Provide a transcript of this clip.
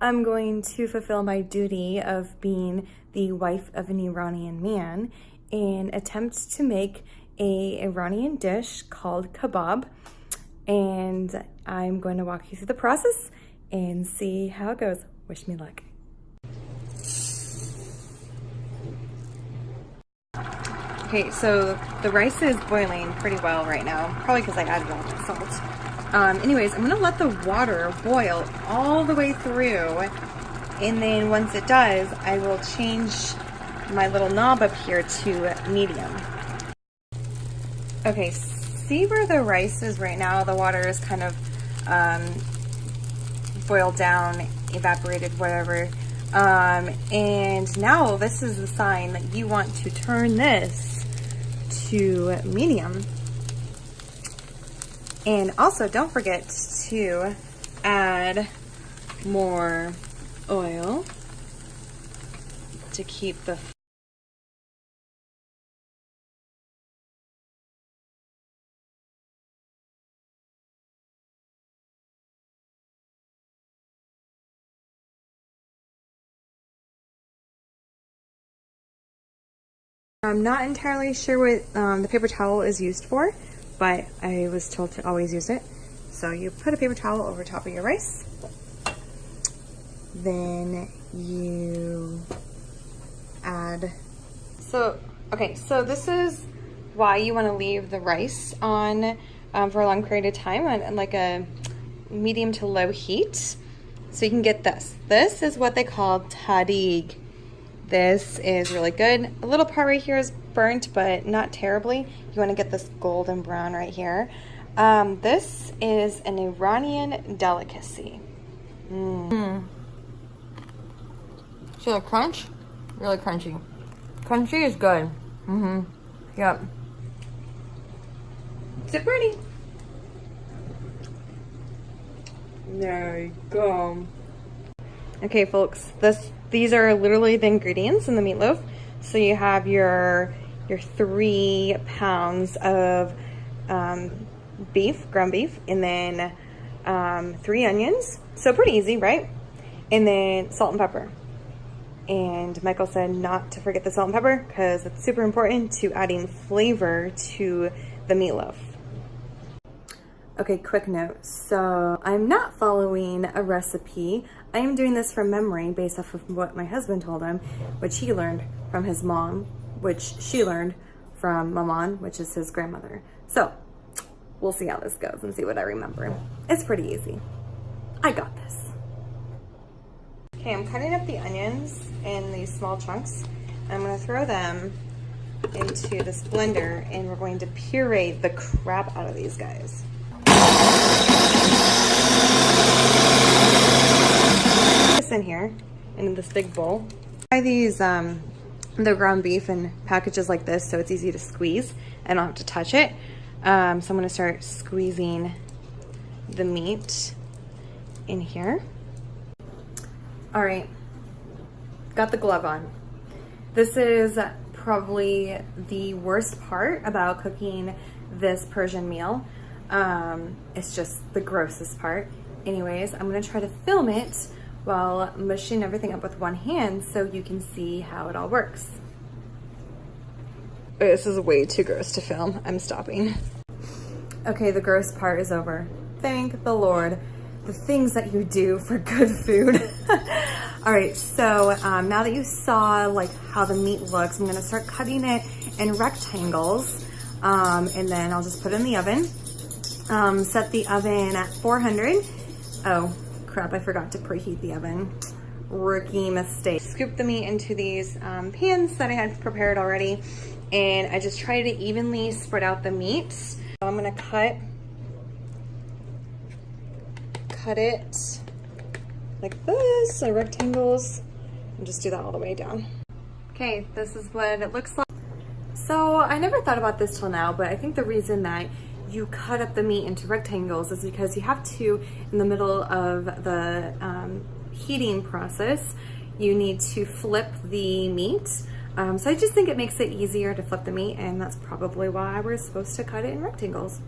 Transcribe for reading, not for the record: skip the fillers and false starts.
I'm going to fulfill my duty of being the wife of an Iranian man and attempt to make a Iranian dish called kebab. And I'm going to walk you through the process and see how it goes. Wish me luck. Okay, so the rice is boiling pretty well right now, probably because I added all the salt. Anyways, I'm gonna let the water boil all the way through, and then once it does, I will change my little knob up here to medium. Okay, see where the rice is right now? The water is kind of boiled down, evaporated, whatever. And now this is the sign that you want to turn this to medium. And also don't forget to add more oil to keep the I'm not entirely sure what the paper towel is used for, but I was told to always use it. So you put a paper towel over top of your rice. Then you add... Okay, so this is why you want to leave the rice on for a long period of time on like a medium to low heat. So you can get this. This is what they call tadig. This is really good. A little part right here is burnt, but not terribly. You want to get this golden brown right here. This is an Iranian delicacy. See the crunch? Really crunchy. Crunchy is good. Yep. Is it pretty? There you go. Okay, folks, these are literally the ingredients in the meatloaf. So you have your 3 pounds of beef, ground beef, and then 3 onions. So pretty easy, right? And then salt and pepper. And Michael said not to forget the salt and pepper because it's super important to adding flavor to the meatloaf. Okay, quick note. So I'm not following a recipe. I am doing this from memory based off of what my husband told him, which he learned from his mom, which she learned from Maman, which is his grandmother. So we'll see how this goes and see what I remember. It's pretty easy. I got this. Okay, I'm cutting up the onions in these small chunks. I'm gonna throw them into this blender and we're going to puree the crap out of these guys. This in here in this big bowl. Buy these the ground beef in packages like this so it's easy to squeeze. I don't have to touch it. So I'm gonna start squeezing the meat in here. All right, got the glove on. This is probably the worst part about cooking this Persian meal. It's just the grossest part. Anyways, I'm gonna try to film it while mushing everything up with one hand so you can see how it all works. This is way too gross to film. I'm stopping. Okay, the gross part is over. Thank the Lord. The things that you do for good food. All right, so now that you saw like how the meat looks, I'm gonna start cutting it in rectangles, and then I'll just put it in the oven. Set the oven at 400. Oh crap, I forgot to preheat the oven. Rookie mistake. Scoop the meat into these pans that I had prepared already, and I just try to evenly spread out the meat. So I'm gonna cut it like this, so rectangles, and just do that all the way down. Okay, this is what it looks like. So I never thought about this till now, but I think the reason that you cut up the meat into rectangles is because you have to, in the middle of the heating process, you need to flip the meat. So I just think it makes it easier to flip the meat, and that's probably why we're supposed to cut it in rectangles.